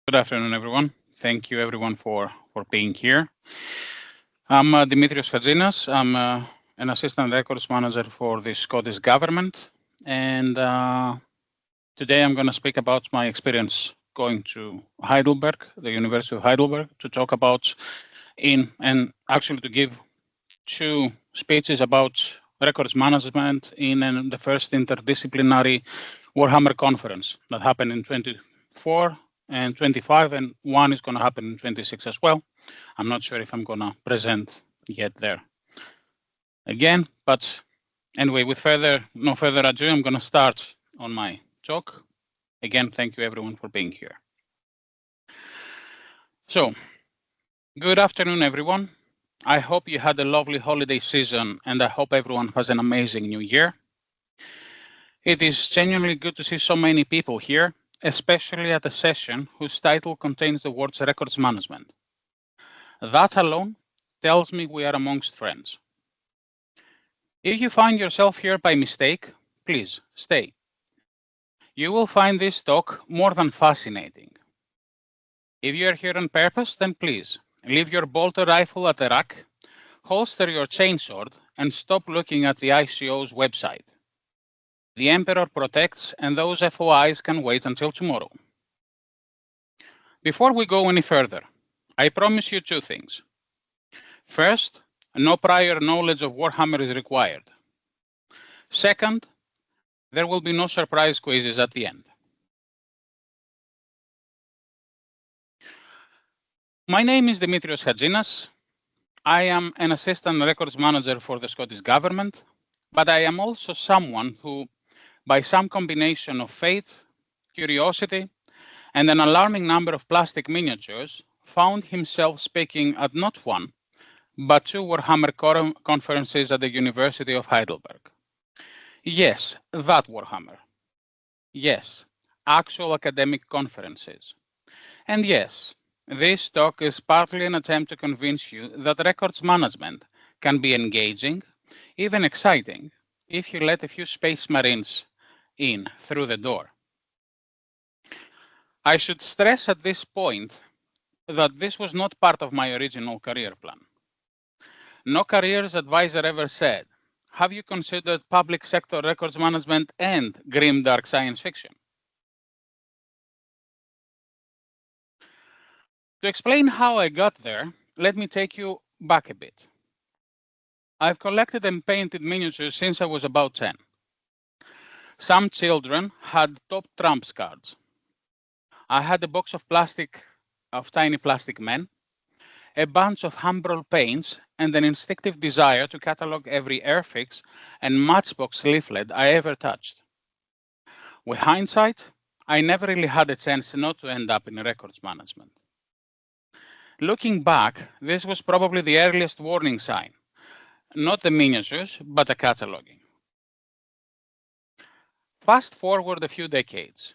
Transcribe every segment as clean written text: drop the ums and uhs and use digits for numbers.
Good afternoon, everyone. Thank you, everyone, for being here. I'm Dimitrios Haginas. I'm an assistant records manager for the Scottish government. And today I'm going to speak about my experience going to Heidelberg, the University of Heidelberg, to talk about and actually to give two speeches about records management in the first interdisciplinary Warhammer Conference that happened in 24 and 25, and one is going to happen in 26 as well. I'm not sure if I'm going to present yet there again, but anyway, with no further ado, I'm going to start on my talk. Again, thank you everyone for being here. So, good afternoon, everyone. I hope you had a lovely holiday season, and I hope everyone has an amazing new year. It is genuinely good to see so many people here, especially at a session whose title contains the words records management. That alone tells me we are amongst friends. If you find yourself here by mistake, please stay. You will find this talk more than fascinating. If you are here on purpose, then please leave your bolter rifle at the rack, holster your chainsword, and stop looking at the ICO's website. The Emperor protects, and those FOIs can wait until tomorrow. Before we go any further, I promise you two things. First, no prior knowledge of Warhammer is required. Second, there will be no surprise quizzes at the end. My name is Dimitrios Haginas. I am an assistant records manager for the Scottish government, but I am also someone who, by some combination of fate, curiosity, and an alarming number of plastic miniatures, found himself speaking at not one, but two Warhammer conferences at the University of Heidelberg. Yes, that Warhammer. Yes, actual academic conferences. And yes, this talk is partly an attempt to convince you that records management can be engaging, even exciting, if you let a few Space Marines in through the door. I should stress at this point that this was not part of my original career plan. No careers advisor ever said, have you considered public sector records management and grim dark science fiction? To explain how I got there, let me take you back a bit. I've collected and painted miniatures since I was about 10. Some children had top trumps cards. I had a box of tiny plastic men, a bunch of Humbrol paints, and an instinctive desire to catalog every airfix and matchbox leaflet I ever touched. With hindsight, I never really had a chance not to end up in records management. Looking back, this was probably the earliest warning sign. Not the miniatures, but the cataloging. Fast forward a few decades.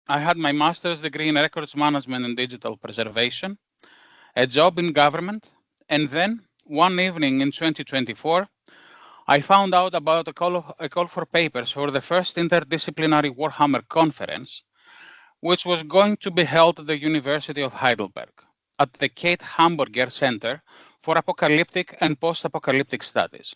I had my master's degree in records management and digital preservation, a job in government, and then, one evening in 2024, I found out about a call for papers for the first interdisciplinary Warhammer Conference, which was going to be held at the University of Heidelberg, at the Kate Hamburger Center for Apocalyptic and Post-Apocalyptic Studies.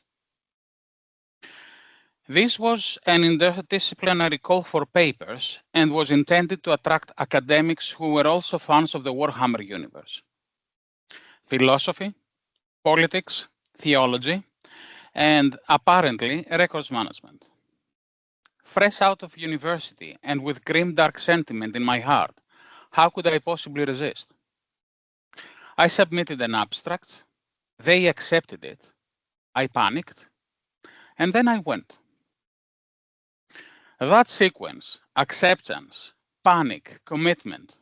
This was an interdisciplinary call for papers and was intended to attract academics who were also fans of the Warhammer universe. Philosophy, politics, theology, and apparently records management. Fresh out of university and with grim dark sentiment in my heart, how could I possibly resist? I submitted an abstract, they accepted it, I panicked, and then I went. That sequence, acceptance, panic, commitment,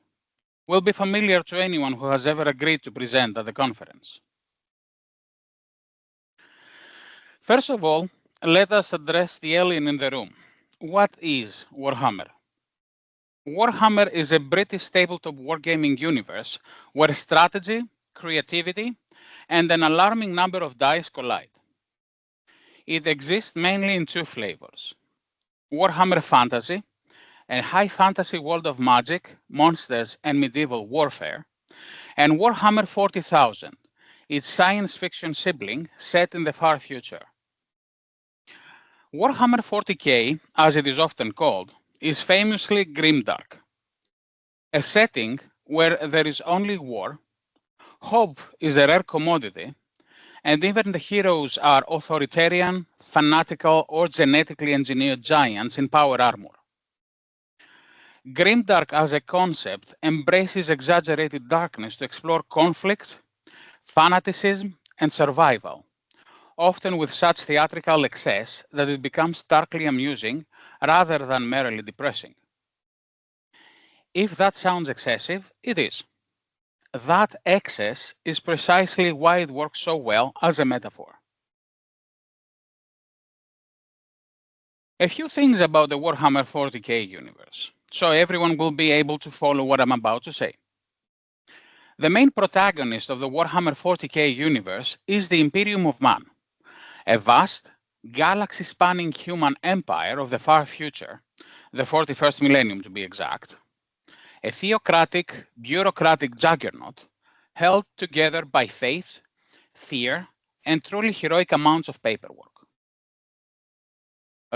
will be familiar to anyone who has ever agreed to present at the conference. First of all, let us address the alien in the room. What is Warhammer? Warhammer is a British tabletop wargaming universe where strategy, creativity, and an alarming number of dice collide. It exists mainly in two flavors: Warhammer Fantasy, a high fantasy world of magic, monsters, and medieval warfare, and Warhammer 40,000, its science fiction sibling set in the far future. Warhammer 40k, as it is often called, is famously grimdark, a setting where there is only war, hope is a rare commodity, and even the heroes are authoritarian, fanatical, or genetically engineered giants in power armor. Grimdark as a concept embraces exaggerated darkness to explore conflict, fanaticism, and survival, often with such theatrical excess that it becomes starkly amusing rather than merely depressing. If that sounds excessive, it is. That excess is precisely why it works so well as a metaphor. A few things about the Warhammer 40k universe, so everyone will be able to follow what I'm about to say. The main protagonist of the Warhammer 40k universe is the Imperium of Man, a vast, galaxy-spanning human empire of the far future, the 41st millennium to be exact, a theocratic, bureaucratic juggernaut held together by faith, fear, and truly heroic amounts of paperwork.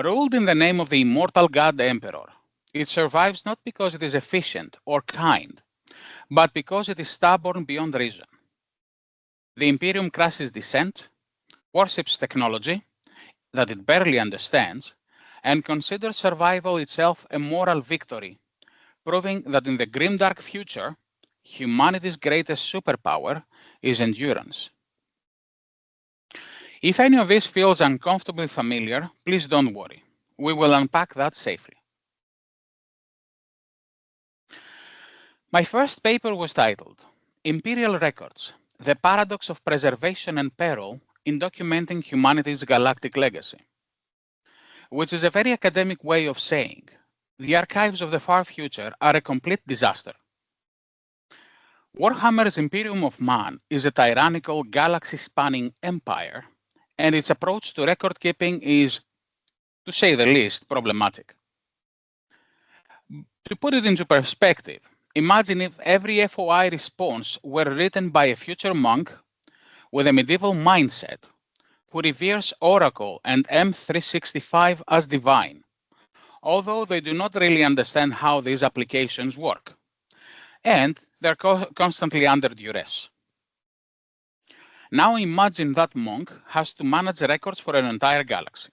Ruled in the name of the immortal god Emperor, it survives not because it is efficient or kind, but because it is stubborn beyond reason. The Imperium crosses dissent, worships technology that it barely understands, and considers survival itself a moral victory, proving that in the grimdark future, humanity's greatest superpower is endurance. If any of this feels uncomfortably familiar, please don't worry. We will unpack that safely. My first paper was titled Imperial Records, the Paradox of Preservation and Peril in Documenting Humanity's Galactic Legacy, which is a very academic way of saying the archives of the far future are a complete disaster. Warhammer's Imperium of Man is a tyrannical, galaxy-spanning empire, and its approach to record keeping is, to say the least, problematic. To put it into perspective, imagine if every FOI response were written by a future monk with a medieval mindset who reveres Oracle and M365 as divine, although they do not really understand how these applications work, and they're constantly under duress. Now imagine that monk has to manage records for an entire galaxy.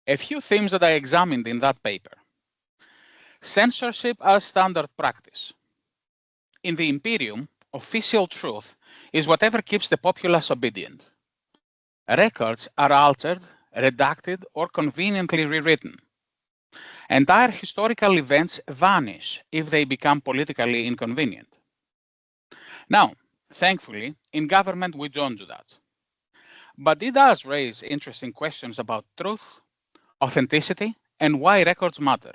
A few themes that I examined in that paper. Censorship as standard practice. In the Imperium, official truth is whatever keeps the populace obedient. Records are altered, redacted, or conveniently rewritten. Entire historical events vanish if they become politically inconvenient. Now, thankfully, in government we don't do that. But it does raise interesting questions about truth, authenticity, and why records matter.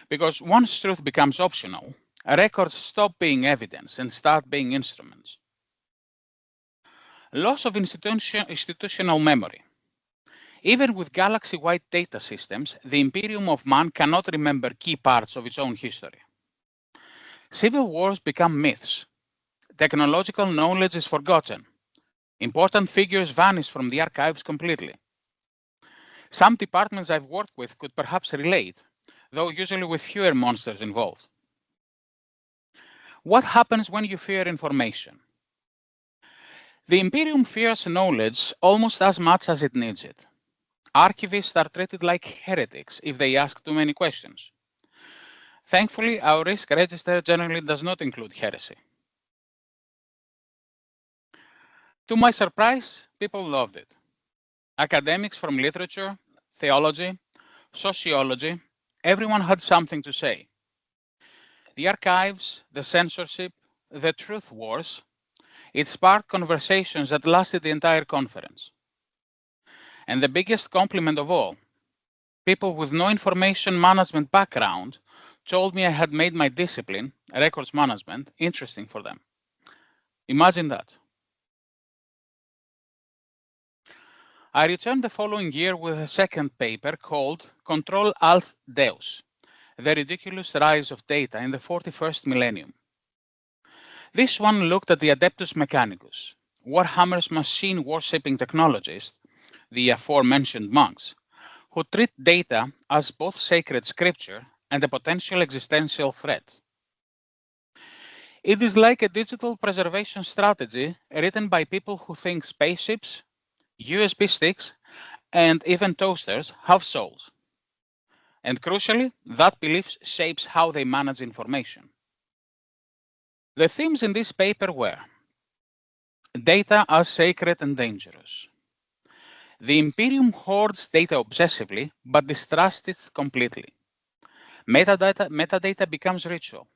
Because once truth becomes optional, records stop being evidence and start being instruments. Loss of institutional memory. Even with galaxy-wide data systems, the Imperium of Man cannot remember key parts of its own history. Civil wars become myths. Technological knowledge is forgotten. Important figures vanish from the archives completely. Some departments I've worked with could perhaps relate, though usually with fewer monsters involved. What happens when you fear information? The Imperium fears knowledge almost as much as it needs it. Archivists are treated like heretics if they ask too many questions. Thankfully, our risk register generally does not include heresy. To my surprise, people loved it. Academics from literature, theology, sociology, everyone had something to say. The archives, the censorship, the truth wars, it sparked conversations that lasted the entire conference. And the biggest compliment of all, people with no information management background told me I had made my discipline, records management, interesting for them. Imagine that. I returned the following year with a second paper called Ctrl+Alt+Deus, the ridiculous rise of data in the 41st millennium. This one looked at the Adeptus Mechanicus, Warhammer's machine-worshipping technologists, the aforementioned monks, who treat data as both sacred scripture and a potential existential threat. It is like a digital preservation strategy written by people who think spaceships, USB sticks, and even toasters have souls. And crucially, that belief shapes how they manage information. The themes in this paper were data as sacred and dangerous. The Imperium hoards data obsessively, but distrusts it completely. Metadata becomes ritual.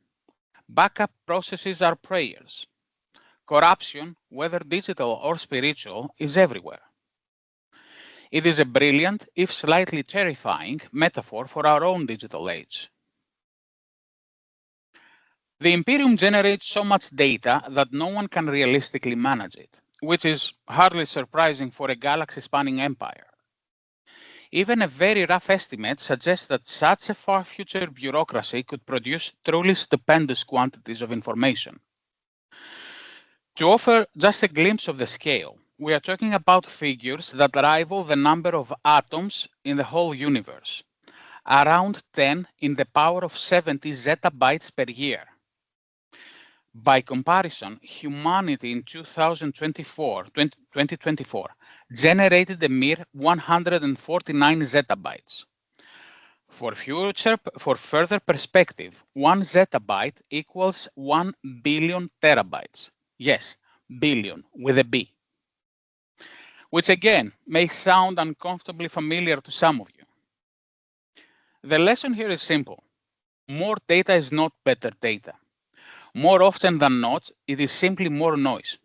Backup processes are prayers. Corruption, whether digital or spiritual, is everywhere. It is a brilliant, if slightly terrifying, metaphor for our own digital age. The Imperium generates so much data that no one can realistically manage it, which is hardly surprising for a galaxy-spanning empire. Even a very rough estimate suggests that such a far future bureaucracy could produce truly stupendous quantities of information. To offer just a glimpse of the scale, we are talking about figures that rival the number of atoms in the whole universe, around 10 in the power of 70 zettabytes per year. By comparison, humanity in 2024 generated a mere 149 zettabytes. For further perspective, 1 zettabyte equals 1 billion terabytes. Yes, billion with a B. Which again may sound uncomfortably familiar to some of you. The lesson here is simple. More data is not better data. More often than not, it is simply more noise.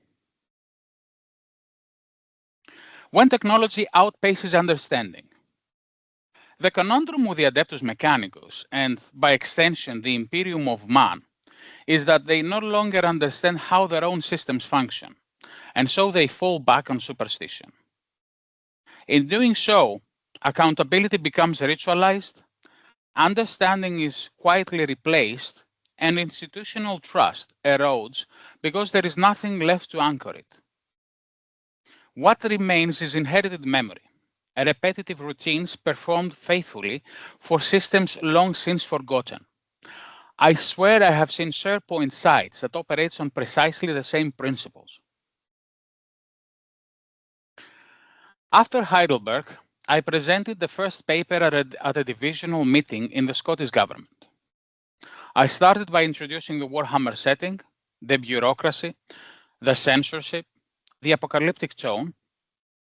When technology outpaces understanding, the conundrum with the Adeptus Mechanicus, and by extension the Imperium of Man, is that they no longer understand how their own systems function, and so they fall back on superstition. In doing so, accountability becomes ritualized, understanding is quietly replaced, and institutional trust erodes because there is nothing left to anchor it. What remains is inherited memory, repetitive routines performed faithfully for systems long since forgotten. I swear I have seen SharePoint sites that operate on precisely the same principles. After Heidelberg, I presented the first paper at a divisional meeting in the Scottish government. I started by introducing the Warhammer setting, the bureaucracy, the censorship, the apocalyptic tone,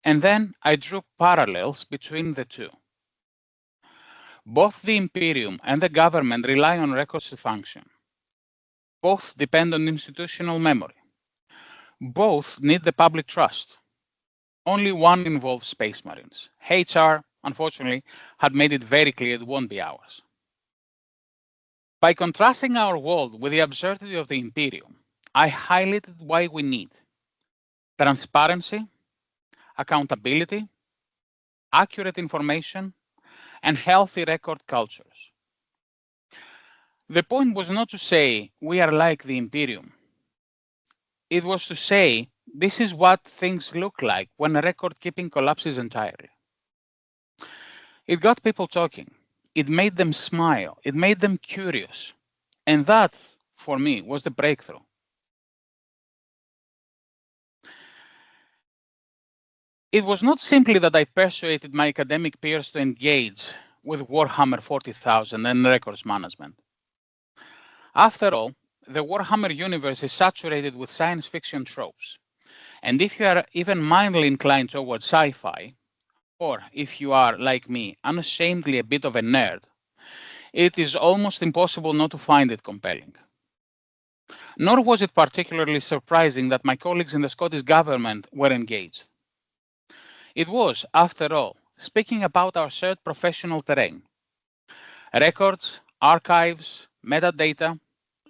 and then I drew parallels between the two. Both the Imperium and the government rely on records to function. Both depend on institutional memory. Both need the public trust. Only one involves Space Marines. HR, unfortunately, had made it very clear it won't be ours. By contrasting our world with the absurdity of the Imperium, I highlighted why we need transparency, accountability, accurate information, and healthy record cultures. The point was not to say we are like the Imperium. It was to say this is what things look like when record keeping collapses entirely. It got people talking. It made them smile. It made them curious. And that, for me, was the breakthrough. It was not simply that I persuaded my academic peers to engage with Warhammer 40,000 and records management. After all, the Warhammer universe is saturated with science fiction tropes. And if you are even mildly inclined towards sci-fi, or if you are, like me, unashamedly a bit of a nerd, it is almost impossible not to find it compelling. Nor was it particularly surprising that my colleagues in the Scottish government were engaged. It was, after all, speaking about our shared professional terrain. Records, archives, metadata,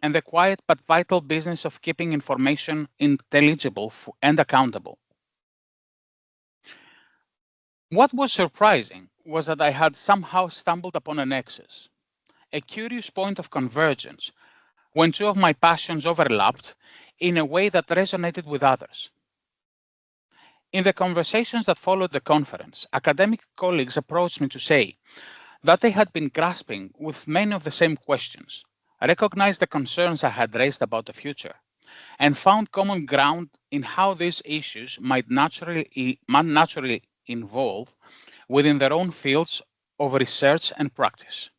and the quiet but vital business of keeping information intelligible and accountable. What was surprising was that I had somehow stumbled upon a nexus, a curious point of convergence, when two of my passions overlapped in a way that resonated with others. In the conversations that followed the conference, academic colleagues approached me to say that they had been grasping with many of the same questions, recognized the concerns I had raised about the future, and found common ground in how these issues might naturally involve within their own fields of research and practice.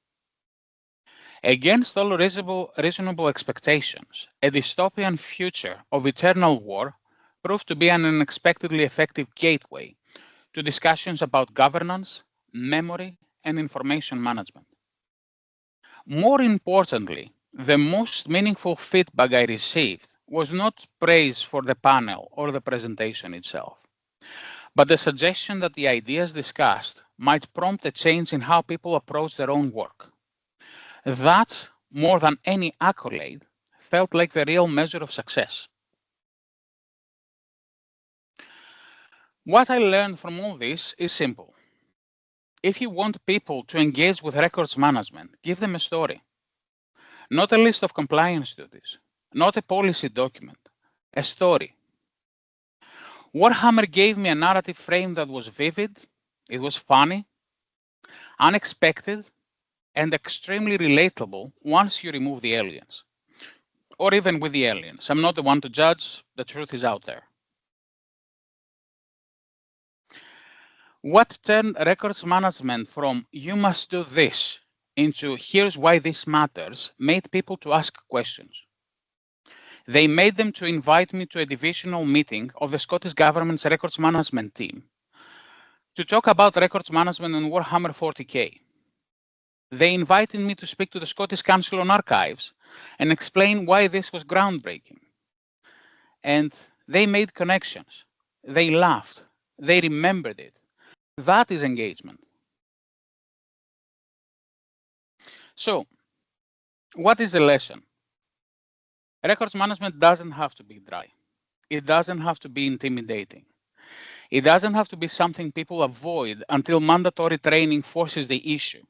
Against all reasonable expectations, a dystopian future of eternal war proved to be an unexpectedly effective gateway to discussions about governance, memory, and information management. More importantly, the most meaningful feedback I received was not praise for the panel or the presentation itself, but the suggestion that the ideas discussed might prompt a change in how people approach their own work. That, more than any accolade, felt like the real measure of success. What I learned from all this is simple. If you want people to engage with records management, give them a story. Not a list of compliance duties, not a policy document, a story. Warhammer gave me a narrative frame that was vivid, it was funny, unexpected, and extremely relatable once you remove the aliens. Or even with the aliens. I'm not the one to judge, the truth is out there. What turned records management from you must do this into here's why this matters made people to ask questions. They made them to invite me to a divisional meeting of the Scottish Government's records management team to talk about records management in Warhammer 40k. They invited me to speak to the Scottish Council on Archives and explain why this was groundbreaking. And they made connections. They laughed. They remembered it. That is engagement. So, what is the lesson? Records management doesn't have to be dry. It doesn't have to be intimidating. It doesn't have to be something people avoid until mandatory training forces the issue.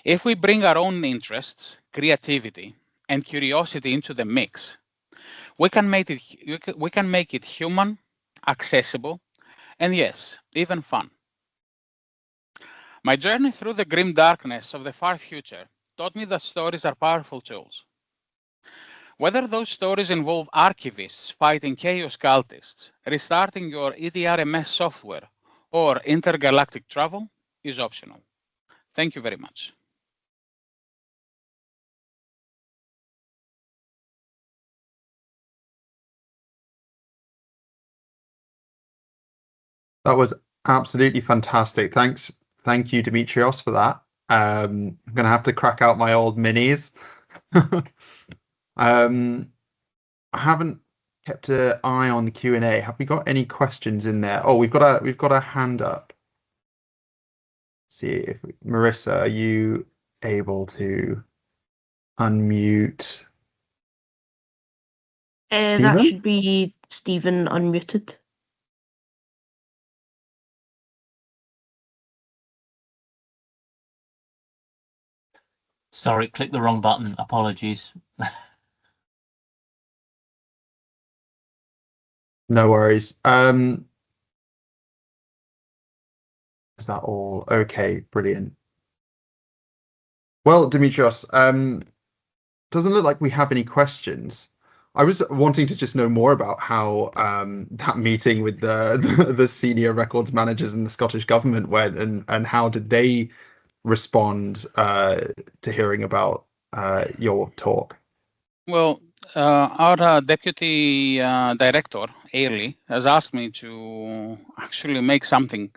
If we bring our own interests, creativity, and curiosity into the mix, we can make it human, accessible, and yes, even fun. My journey through the grim darkness of the far future taught me that stories are powerful tools. Whether those stories involve archivists fighting chaos cultists, restarting your EDRMS software, or intergalactic travel is optional. Thank you very much. That was absolutely fantastic. Thank you, Dimitrios, for that. I'm gonna have to crack out my old minis. I haven't kept an eye on the Q&A. Have we got any questions in there? Oh, we've got a hand up. See if Marissa, are you able to unmute? That should be Stephen unmuted. Sorry, clicked the wrong button. Apologies. No worries. Is that all? Okay, brilliant. Well, Dimitrios, doesn't look like we have any questions. I was wanting to just know more about how that meeting with the senior records managers in the Scottish government went, and how did they respond to hearing about your talk? Well, our deputy director, Ailey, has asked me to actually make something,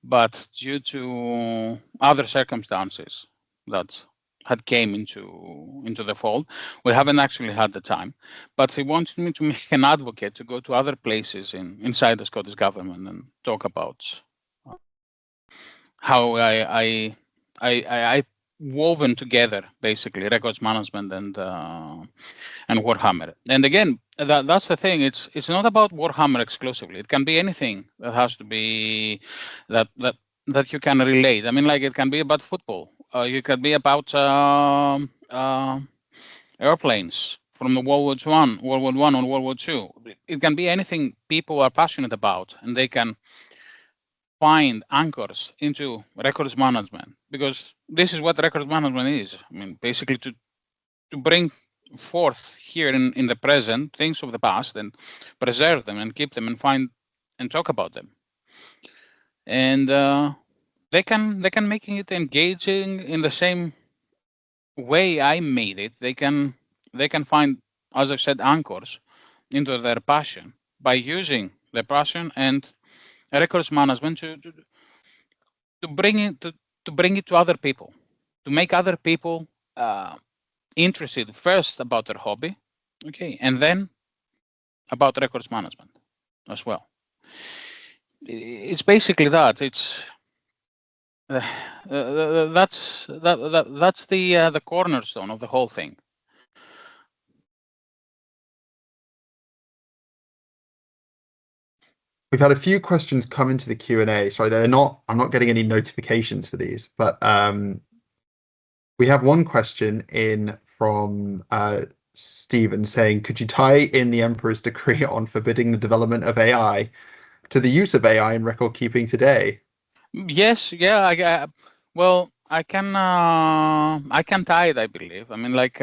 but due to other circumstances that had came into the fold, we haven't actually had the time. But he wanted me to make an advocate to go to other places inside the Scottish government and talk about how I woven together, basically, records management and Warhammer. And again, that's the thing. It's not about Warhammer exclusively. It can be anything that has to be that you can relate. I mean, like it can be about football. It can be about airplanes from the World War I, or World War II. It can be anything people are passionate about, and they can find anchors into records management, because this is what records management is. I mean, basically to bring forth here in the present things of the past and preserve them and keep them and find and talk about them. And they can make it engaging in the same way I made it. They can find, as I said, anchors into their passion by using the passion and records management to bring it to other people, to make other people interested first about their hobby, okay, and then about records management as well. It's basically that. It's that's the cornerstone of the whole thing. We've had a few questions come into the Q&A. Sorry, I'm not getting any notifications for these, but we have one question in from Stephen saying, could you tie in the Emperor's decree on forbidding the development of AI to the use of AI in record keeping today? Yes, yeah. Well, I can tie it, I believe. I mean, like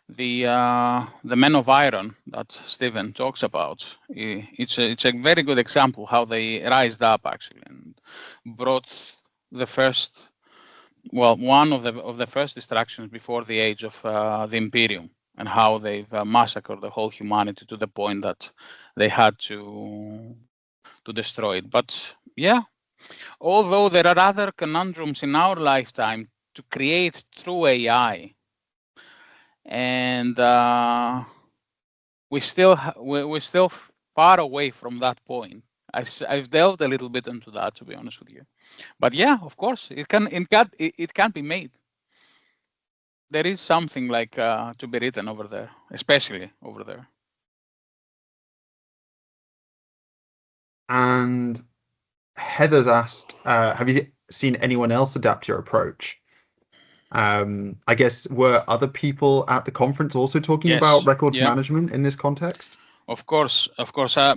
the Men of Iron that Stephen talks about. It's a very good example how they rised up actually and brought the first, one of the first distractions before the age of the Imperium, and how they've massacred the whole humanity to the point that they had to destroy it. But yeah, although there are other conundrums in our lifetime to create through AI, and we're still far away from that point. I've delved a little bit into that, to be honest with you. But yeah, of course, it can be made. There is something like to be written over there, especially over there. And Heather's asked, have you seen anyone else adapt your approach? I guess, were other people at the conference also talking about records management in this context? Of course.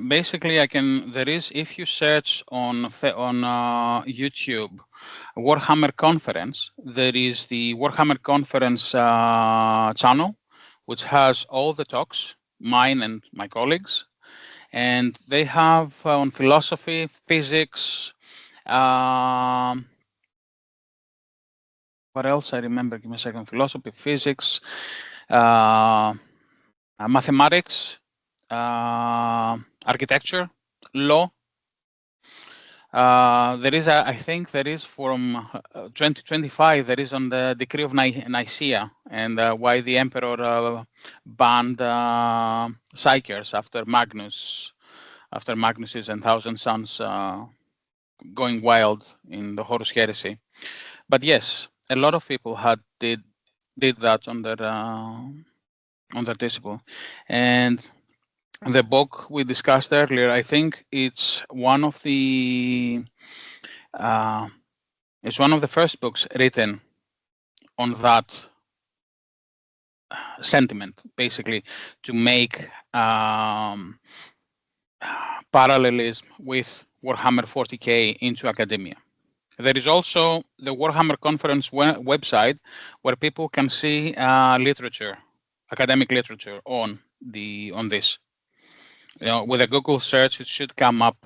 Basically, there is, if you search on YouTube, Warhammer Conference, there is the Warhammer Conference channel, which has all the talks, mine and my colleagues, and they have on philosophy, physics. What else I remember? Give me a second. Philosophy, physics, mathematics, architecture, law. There is, I think, there is from 2025. There is on the decree of Nicaea, and why the emperor banned psychers after Magnus's and Thousand Sons going wild in the Horus Heresy. But yes, a lot of people did that on their discipline. And the book we discussed earlier, I think it's one of the first books written on that sentiment, basically, to make parallelism with Warhammer 40K into academia. There is also the Warhammer Conference website where people can see literature, academic literature on this. With a Google search, it should come up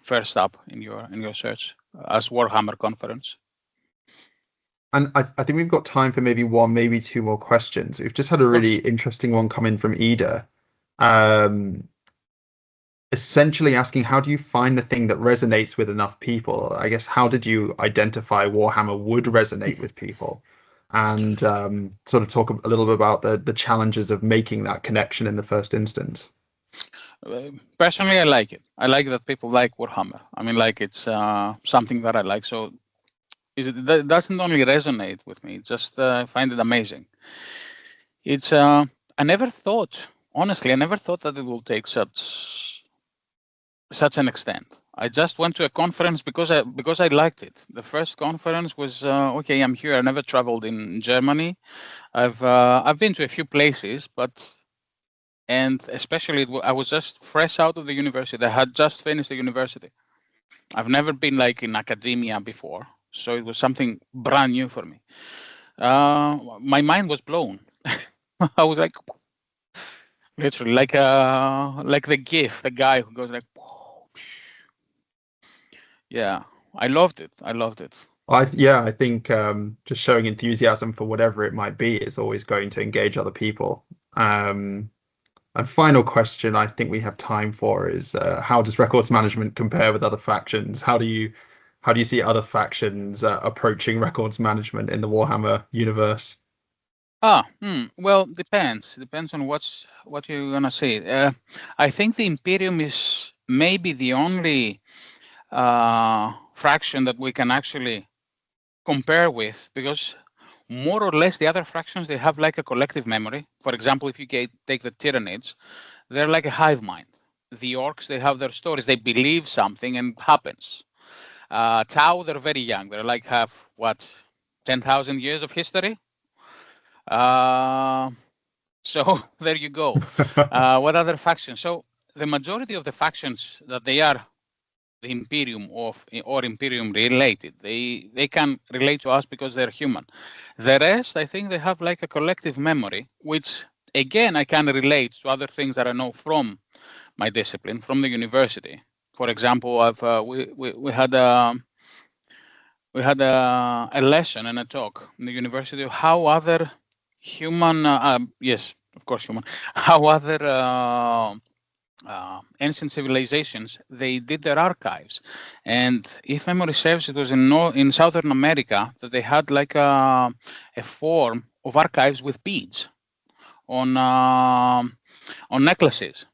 first up in your search as Warhammer Conference. And I think we've got time for maybe one, maybe two more questions. We've just had a really interesting one come in from Ida. Essentially asking, how do you find the thing that resonates with enough people? I guess, how did you identify Warhammer would resonate with people? And sort of talk a little bit about the challenges of making that connection in the first instance. Personally, I like it. I like that people like Warhammer. I mean, like, it's something that I like. So That doesn't only resonate with me, just I find it amazing. It's I never thought, honestly, I never thought that it will take such an extent. I just went to a conference because I liked it. The first conference was okay. I'm here. I never traveled in Germany. I've been to a few places, and especially I was just fresh out of the university. I had just finished the university. I've never been like in academia before, so it was something brand new for me. My mind was blown. I was like, literally, like the GIF, the guy who goes like, yeah. I loved it. I think just showing enthusiasm for whatever it might be is always going to engage other people. And final question I think we have time for is how does records management compare with other factions? How do you see other factions approaching records management in the Warhammer universe? Well, depends on what you're gonna say. I think the Imperium is maybe the only fraction that we can actually compare with, because more or less the other fractions, they have like a collective memory. For example, if you take the Tyranids, they're like a hive mind. The Orcs, they have their stories. They believe something and it happens. Tau, they're very young. They're like have 10,000 years of history. So there you go. What other factions? So the majority of the factions that they are the Imperium or Imperium related, they can relate to us because they're human. The rest, I think they have like a collective memory, which again I can relate to other things that I know from my discipline, from the university. For example, we had a lesson and a talk in the university of how other human, yes, of course, human, how other ancient civilizations, they did their archives. And if memory serves, it was in Southern America that they had like a form of archives with beads on necklaces.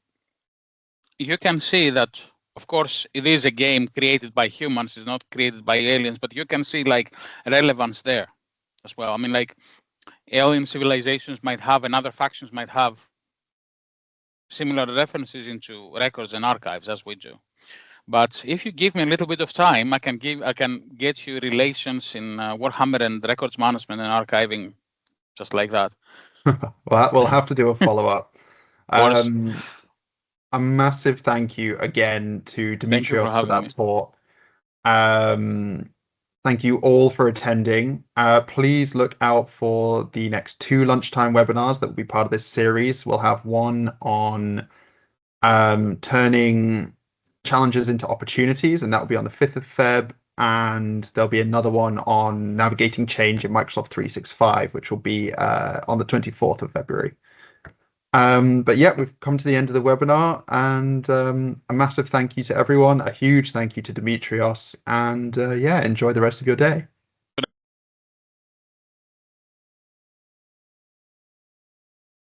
You can see that, of course, it is a game created by humans, it's not created by aliens, but you can see like relevance there as well. I mean, like alien civilizations might have, and other factions might have similar references into records and archives as we do. But if you give me a little bit of time, I can get you relations in Warhammer and records management and archiving, just like that. Well, we'll have to do a follow-up. course. A massive thank you again to Thank you for Dimitrios for having that me. talk. Thank you all for attending. Please look out for the next 2 lunchtime webinars that will be part of this series. We'll have one on turning challenges into opportunities, and that will be on the 5th of Feb. And there'll be another one on navigating change in Microsoft 365, which will be on the 24th of February. But yeah, we've come to the end of the webinar, and a massive thank you to everyone, a huge thank you to Dimitrios, and yeah, enjoy the rest of your day.